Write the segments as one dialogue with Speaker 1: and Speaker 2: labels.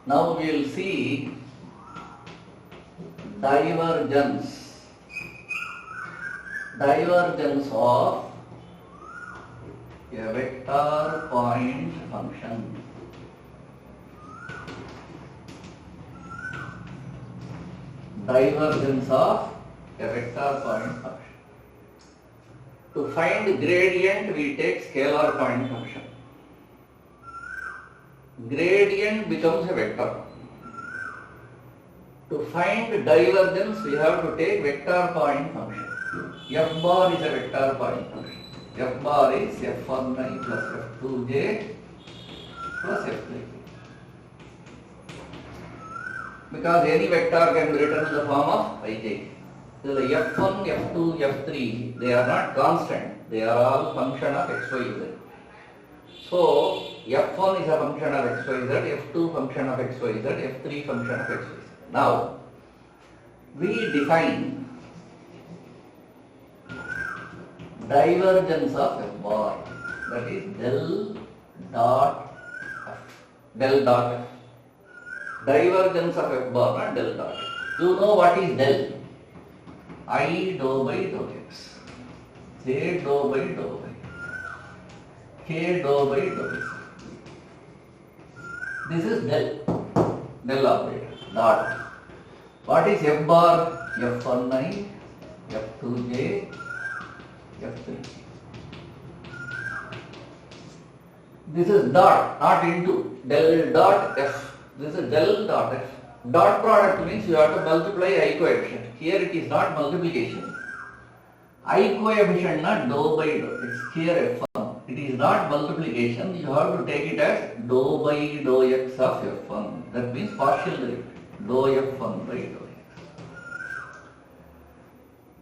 Speaker 1: Now we will see divergence of a vector point function. Divergence of a vector point function. To find gradient, we take scalar point function. Gradient becomes a vector. To find divergence, we have to take vector point function. F bar is a vector point function. F bar is F1i plus F2j plus F3. Because any vector can be written in the form of ij. So the F1, F2, F3, they are not constant. They are all function of x, y, z. So F1 is a function of x, y, z, F2 function of x, y, z, F3 function of x, y, z. Now, we define divergence of F bar, that is del dot F. Del dot F. Divergence of F bar, not del dot F. You know what is del? I dou by dou x, j dou by dou y, k dou by dou z. This is del operator, dot. What is F bar? F1i, F2j, F3. This is dot, not into. Del dot F. This is del dot F. Dot product means you have to multiply I coefficient. Here it is not multiplication. I coefficient not dou by dou. It's here F1. It is not multiplication. You have to take it as dou by dou x of F1. That means partial derivative. Dou F1 by dou x.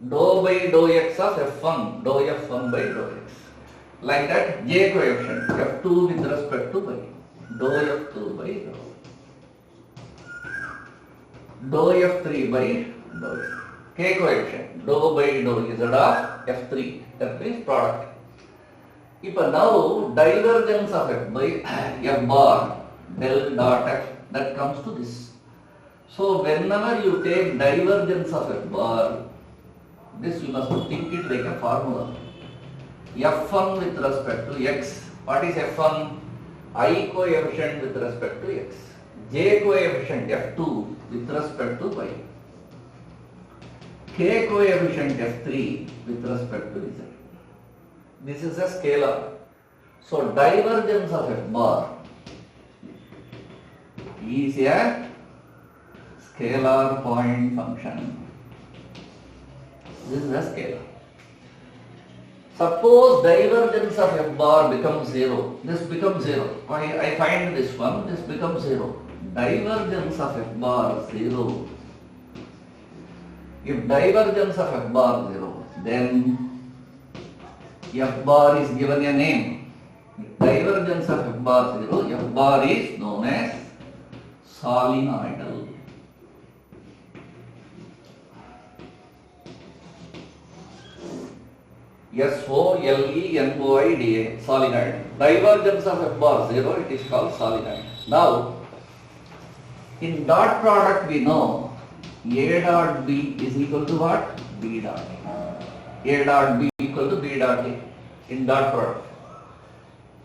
Speaker 1: Dou by dou x of F1. Dou F1 by dou x. Like that, j coefficient. F2 with respect to y. Dou F2 by dou. Dou F3 by dou x. K coefficient. Dou by dou z of F3. That means product. If now divergence of F by F bar del dot F, that comes to this. So whenever you take divergence of F bar, this you must think it like a formula. F1 with respect to x. What is F1? I coefficient with respect to x. J coefficient F2 with respect to y. K coefficient F3 with respect to z. This is a scalar. So divergence of F bar is a scalar point function. This is a scalar. Suppose divergence of F bar becomes 0. This becomes 0. I find this one, this becomes 0. Divergence of F bar 0. If divergence of F bar 0, then F bar is given a name. Divergence of F bar 0, F bar is known as solenoidal. SOLENOIDA, solenoid. Divergence of F bar 0, it is called solenoid. Now, in dot product we know A dot B is equal to what? B dot A. A dot B equal to B dot A in dot product.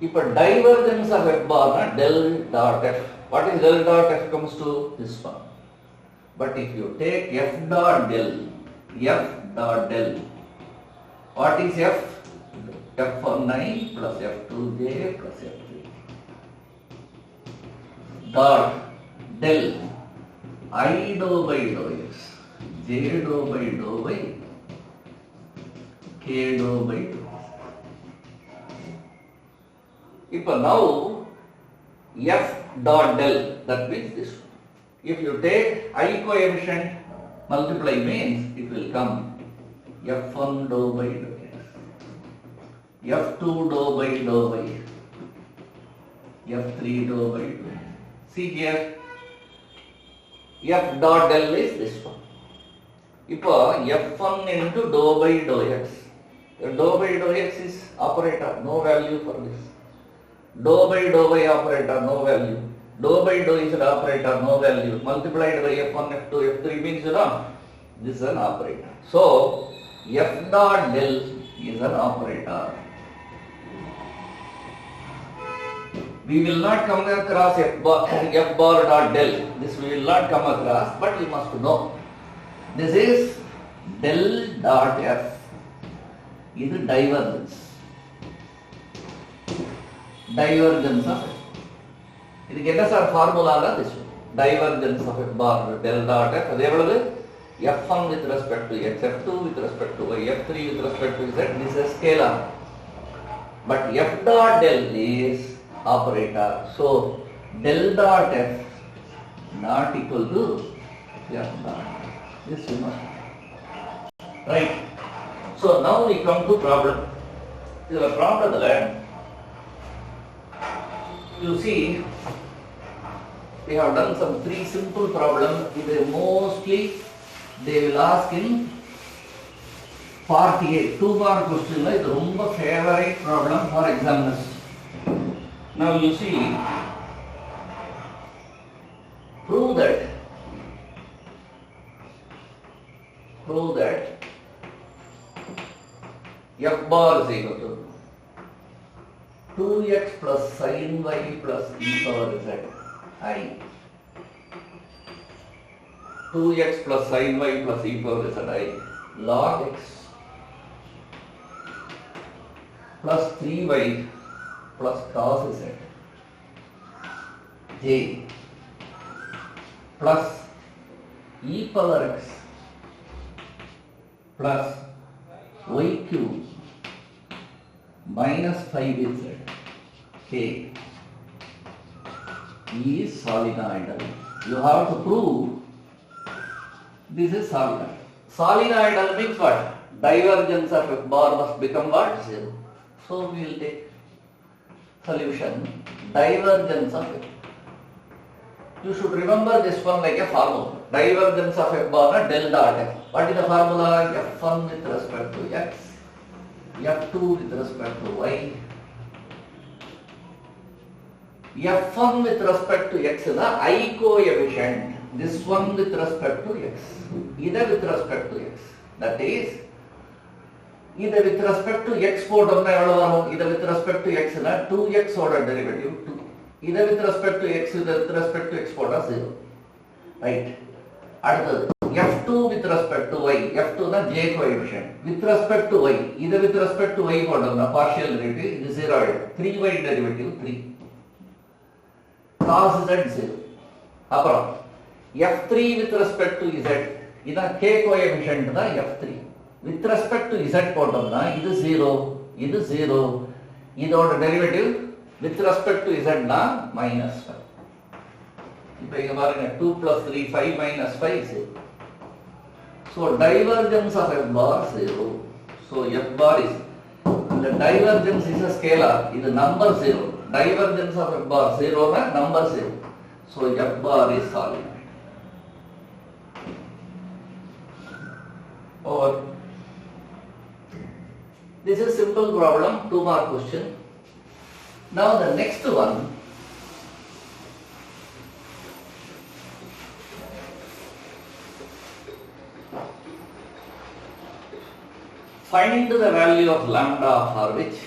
Speaker 1: If a divergence of F bar, del dot F, what is del dot F comes to this one. But if you take F dot del, what is F? F1i plus F2j plus F3. Dot del I dou by dou x, j dou by dou y, k dou by dou z. If now F dot del, that means this one. If you take I coefficient multiply means it will come F1 dou by dou x, F2 dou by dou y, F3 dou by dou y. See here, F dot del is this one. If F1 into dou by dou x, dou by dou x is operator, no value for this. Dou by dou y operator, no value. Dou by dou is an operator, no value. Multiplied by F1, F2, F3 means this is an operator. So F dot del is an operator. We will not come across F bar dot del. This we will not come across, but you must know. This is del dot F. This is divergence. Divergence of F. This is our formula. This divergence of F bar del dot F. F1 with respect to X, F2 with respect to Y, F3 with respect to Z. This is scalar. But F dot del is operator. So del dot F not equal to F dot. This you must. Right. So now we come to problem. This is a problem. You see, we have done some 3 simple problems. Mostly they will ask in part A. 2 mark question is a favorite problem for examiners. Now you see, prove that F bar is equal to 2x plus sin y plus e power z I. 2x plus sin y plus e power z I log x plus 3y plus cos z j plus e power x plus y cube minus 5z k is solenoidal. You have to prove this is solenoidal. Solenoidal means what? Divergence of F bar must become what? 0. So we will take solution divergence of F. You should remember this one like a formula. Divergence of F bar del dot F. What is the formula? F1 with respect to X, F2 with respect to Y. F1 with respect to X is the I coefficient. This one with respect to X. Either with respect to X. That is, either with respect to X either with respect to X is 2X order derivative 2. Either with respect to X, either with respect to X 0. Right. F2 with respect to Y. F2 is J coefficient. With respect to Y, either with respect to Y partial derivative is 0. 3Y derivative 3. Cos Z 0. Apart. F3 with respect to Z. This is K coefficient F3. With respect to Z this is 0. This is 0. This is derivative. With respect to Z minus 5. Now 2 plus 3, 5 minus 5 0. So divergence of F bar 0. So F bar is, the divergence is a scalar, is a number 0. Divergence of F bar 0 is number 0. So F bar is solenoid. Or this is simple problem, 2 mark question. Now the next one, find the value of lambda for which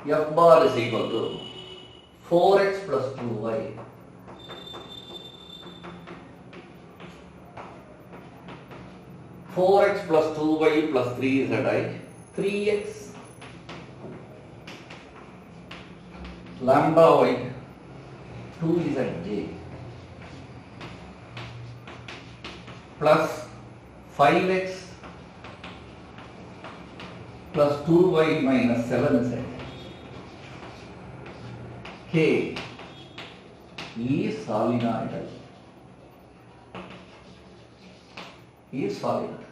Speaker 1: F bar is equal to 4x plus 2y. 4x plus 2y plus 3zi, 3x lambda y 2zj plus 5x plus 2y minus 7z k is solenoidal. Is solenoid.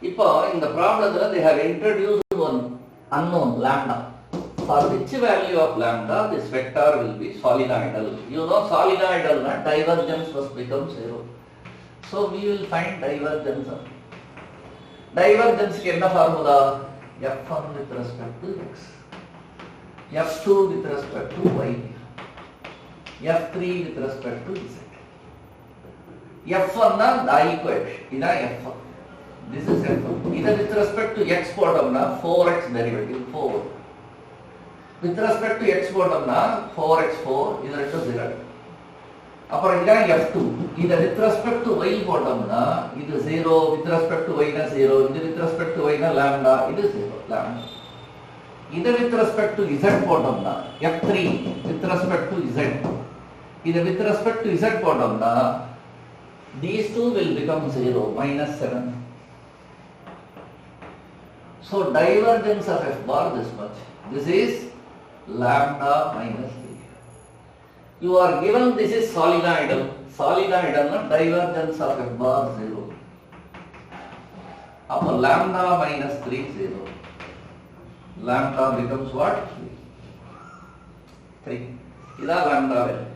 Speaker 1: Now in the problem they have introduced one unknown lambda. For which value of lambda this vector will be solenoidal. You know solenoidal divergence must become 0. So we will find divergence of. divergence க்கு என்ன formula? f1 with respect to x, f2 with respect to y, f3 with respect to z. f1 னா the equation, இதான் f1. This is f1. இத with respect to x போட்டோம்னா 4x derivative 4. With respect to x போட்டோம்னா 4x4, இது ரெண்டும் 0. அப்புறம் இதான் f2. இத with respect to y போட்டோம்னா இது 0, with respect to y னா 0, இது with respect to y னா lambda, இது 0 lambda. இத with respect to z போட்டோம்னா f3 with respect to z. இத with respect to z போட்டோம்னா these two will become 0, -7. So divergence of f bar this much. This is lambda minus 3. You are given this is solenoidal. Solenoidal na divergence of f bar 0. Upper lambda minus 3 0. Lambda becomes what? 3. Ida lambda value.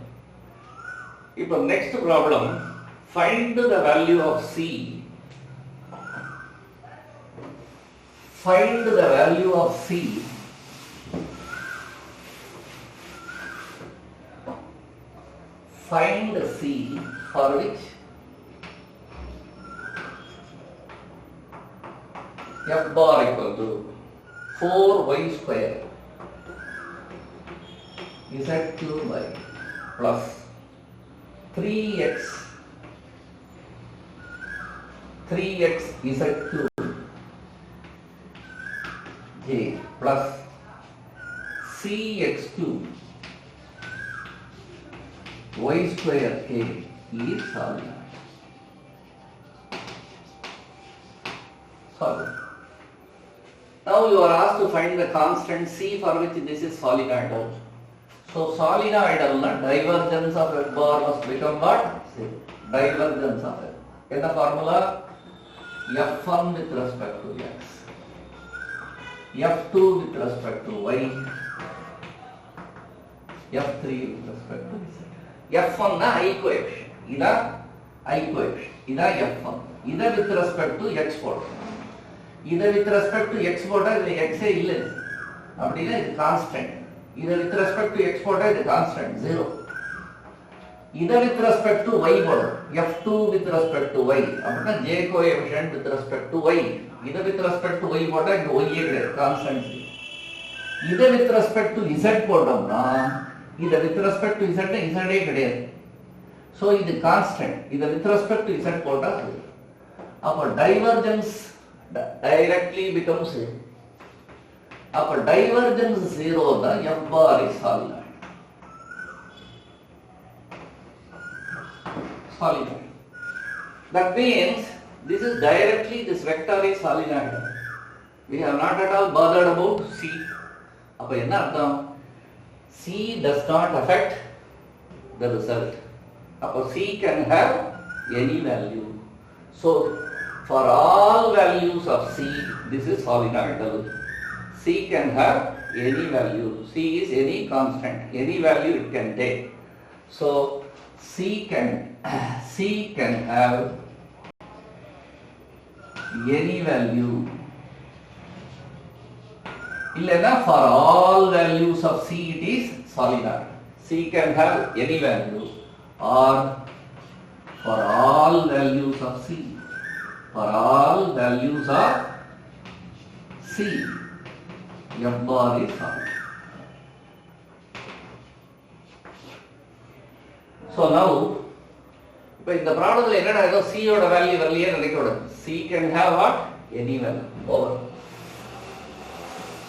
Speaker 1: Now next problem. Find the value of c. Find the value of c find c for which f bar equal to 4y square z cube y plus 3x z cube j plus cx cube y square k is solid. Now you are asked to find the constant c for which this is solenoidal. So solenoidal na divergence of f bar must become what? Divergence of f. In the formula f1 with respect to x, f2 with respect to y, f3 with respect to z. f1 na I coefficient, ida I coefficient, ida f1, ida with respect to x போடு, ida with respect to x போட்டா இது x ஏ இல்லை அப்படின்னா இது constant, ida with respect to x போட்டா இது constant 0, ida with respect to y போடு, f2 with respect to y அப்படின்னா j coefficient with respect to y, ida with respect to y போட்டா இங்க y ஏ கிடையாது constant, ida with respect to z போட்டோம்னா இது with respect to z ஏ கிடையாது, so இது constant, இது with respect to z போட்டா அப்ப divergence directly becomes 0. அப்ப divergence 0 தான் f bar is solenoid. Solenoid. That means this is directly, this vector is solenoid. We have not at all bothered about c. அப்ப என்ன அர்த்தம்? C does not affect the result. Appo C can have any value. So for all values of C, this is solenoidal. C can have any value. C is any constant, any value it can take. So C can have any value. Illena for all values of C it is solenoid. C can have any value or for all values of C. For all values of C, f bar is solid. So now, in the problem என்னடா C ஓட value வரலையே நினைக்கக்கூடாது. C can have what? Any value. Over.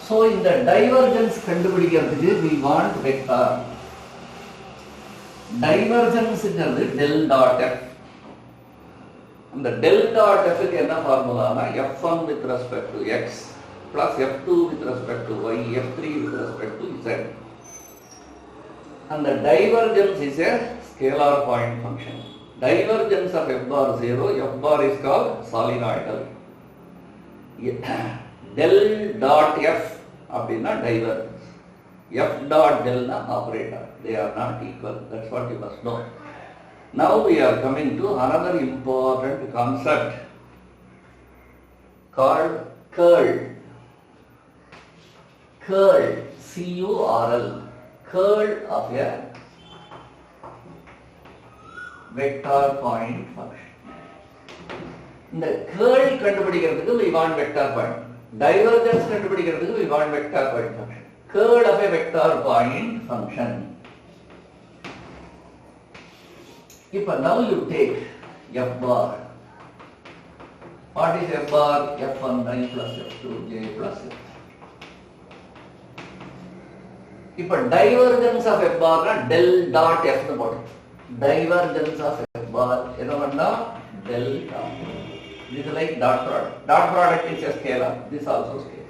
Speaker 1: So in the divergence கண்டுபிடிக்கிறதுக்கு we want vector. Divergence ங்கிறது del dot f. அந்த del dot f க்கு என்ன ஃபார்முலானா f1 with respect to x plus f2 with respect to y, f3 with respect to z. And the divergence is a scalar point function. Divergence of f bar 0, f bar is called solenoidal. Del dot f அப்படின்னா divergence. F dot del na operator. They are not equal. That's what you must know. Now we are coming to another important concept called curl. Curl, C-U-R-L, curl of a vector point function. இந்த curl கண்டுபிடிக்கிறதுக்கு we want vector point. Divergence கண்டுபிடிக்கிறதுக்கு we want vector point function. Curl of a vector point function. இப்ப now you take f bar. What is f bar? f1i plus f2j plus f. இப்ப divergence of f bar na del dot f னு போடு. Divergence of f bar என்ன பண்ணா del dot. This is like dot product. Dot product is a scalar. This also scalar.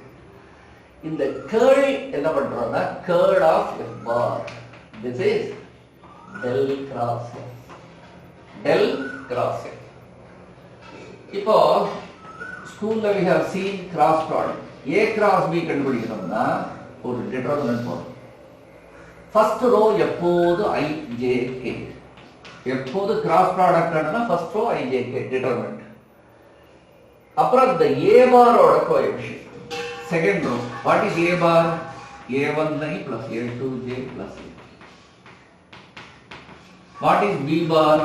Speaker 1: இந்த curl என்ன பண்றோம்னா curl of f bar. This is del cross f. Del cross f. இப்போ ஸ்கூல்ல we have seen cross product. A cross B கண்டுபிடிக்கணும்னா ஒரு determinant போடும். First row எப்போது ijk. எப்போது cross product ஆனா first row ijk determinant. அப்புறம் the a bar ஓட coefficient. Second row. What is a bar? a1i plus a2j plus a. What is b bar?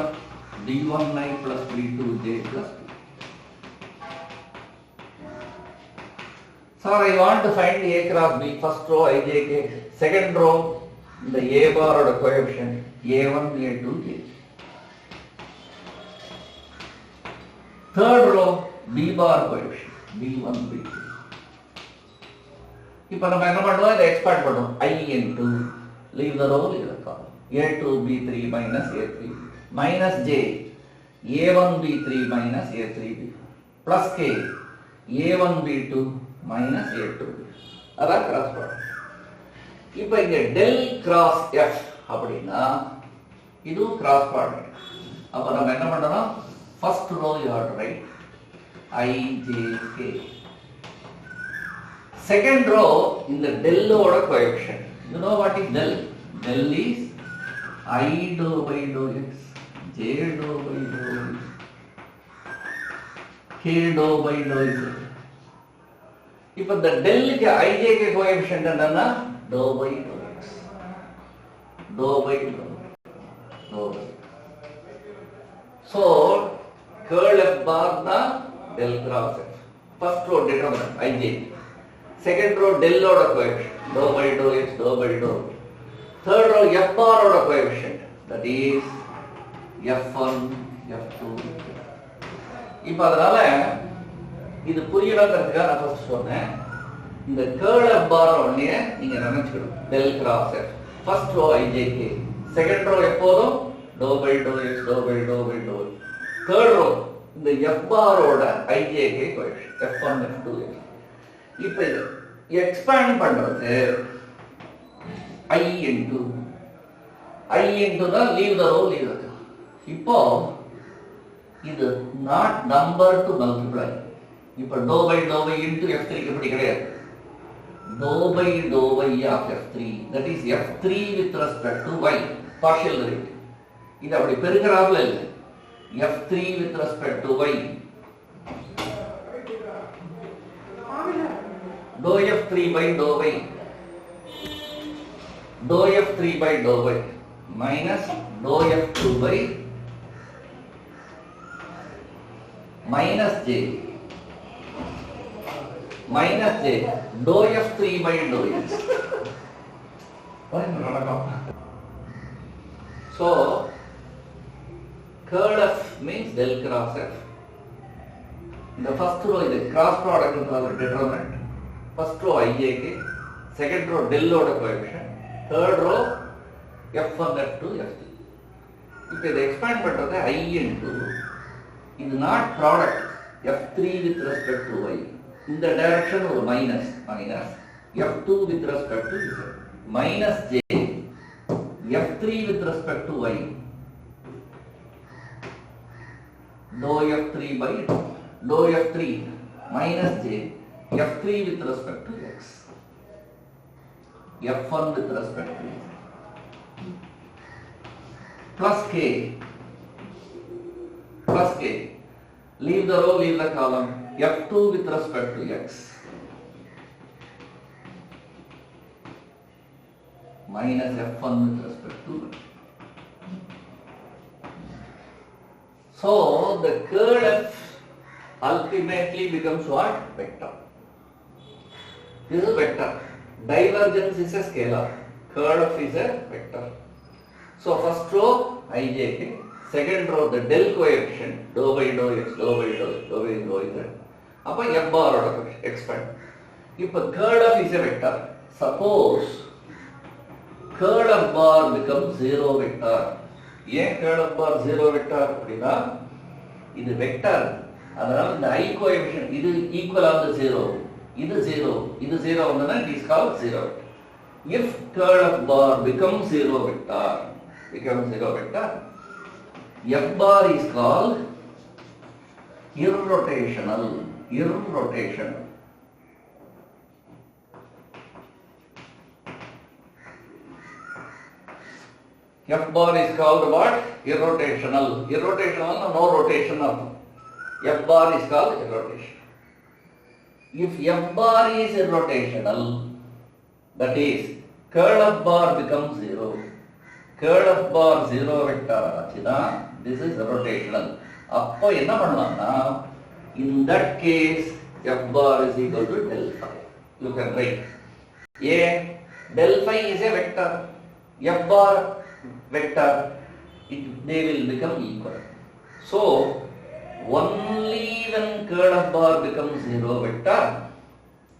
Speaker 1: b1i plus b2j plus b. Sir, I want to find a cross b. First row ijk. Second row the a bar or the coefficient a1 a2 a. Third row b bar coefficient b1 b2. இப்போ நம்ம என்ன பண்ணுவோம் இதை expand பண்ணுவோம் I into leave the row leave the column a2 b3 minus a3 minus j a1 b3 minus a3 b plus k a1 b2 minus a2 b. அதான் cross product. இப்போ இங்க del cross f அப்படினா இதுவும் cross product. அப்ப நம்ம என்ன பண்றோம் first row you have to write I j k. Second row in the del oda coefficient. You know what is del? Del is I dou by dou x, j dou by dou y, k dou by dou z. இப்போ the del के I j के coefficient என்னன்னா dou by dou x, dou by dou y, dou by. So curl f bar na del cross f. First row determinant I j. Second row del oda coefficient dou by dou x, dou by dou y. Third row f bar oda coefficient that is f1 f2. இப்போ அதனால இது புரியணும்ன்றதுக்காக நான் first சொன்னேன் இந்த curl f bar ஒண்ணே நீங்க நினைச்சுக்கணும் del cross f. First row ijk. Second row எப்போதும் dou by dou x, dou by dou by dou y. Third row இந்த f bar ஓட ijk coefficient f1 f2 f. இப்போ இது expand பண்றது I into தான் leave the row leave the column. இப்போ இது not number to multiply. இப்போ dou by dou y into f3 இப்படி கிடையாது. dou by dou y of f3 that is f3 with respect to y partial derivative. இது அப்படி பெருக்கறாப்ல இல்ல. f3 with respect to y dou f3 by dou y dou f3 by dou y minus dou f2 by minus j dou f3 by dou x. So curl f means del cross f. In the first row is a cross product of the determinant. First row ijk, second row del oda coefficient, third row f1 f2 f3. இப்போ இதை expand பண்றது I into இது not product f3 with respect to y. இந்த direction ஒரு minus f2 with respect to z minus j f3 with respect to y dou f3 by dou f3 minus j f3 with respect to x f1 with respect to y plus k leave the row leave the column F2 with respect to x minus F1 with respect to y. So the curl F ultimately becomes what? Vector. This is vector. Divergence is a scalar. Curl F is a vector. So first row ijk, second row the del coefficient dou by dou x, dou by dou x, dou by dou z. அப்போ f bar ஓட expand. இப்போ curl F is a vector. Suppose curl F bar becomes zero vector. ஏன் curl F bar zero vector அப்படின்னா இது vector, அதனால இந்த I coefficient இது equal ஆகுது zero, இது zero Vandana it is called zero vector. If curl F bar becomes zero vector, F bar is called irrotational. F bar is called what? Irrotational. Irrotational, no rotation of F bar is called irrotation. If F bar is irrotational, that is curl F bar becomes zero. Curl F bar zero vector ஆச்சுனா this is rotational. அப்போ என்ன பண்ணலாம்னா in that case F bar is equal to del phi. You can write A del phi is a vector, F bar vector, they will become equal. So only when curl F bar becomes zero vector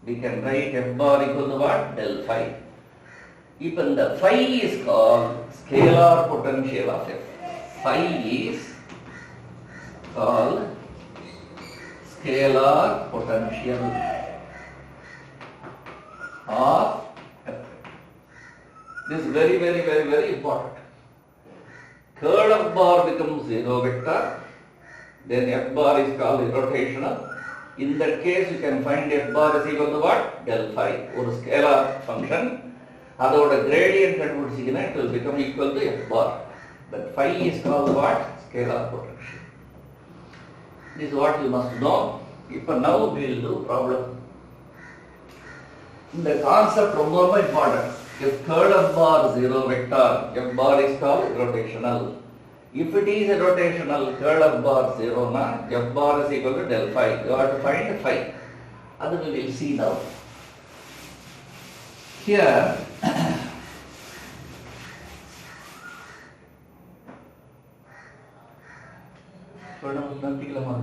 Speaker 1: we can write F bar equal to what? Del phi. Even the phi is called scalar potential of F. Phi is called scalar potential of F. This is very important. Curl F bar becomes zero vector, then F bar is called irrotational. In that case you can find F bar is equal to what? Del phi, or scalar function. அதோட gradient கண்டுபிடிச்சிங்கன்னா it will become equal to F bar. But phi is called what? Scalar potential. This is what you must know. Now we will do problem. The concept ரொம்ப important. If curl F bar zero vector, F bar is called irrotational. If it is irrotational, curl F bar zero na, F bar is equal to del phi. You have to find phi. That we will see now. Here थोड़ा मुद्दा ठीक लगा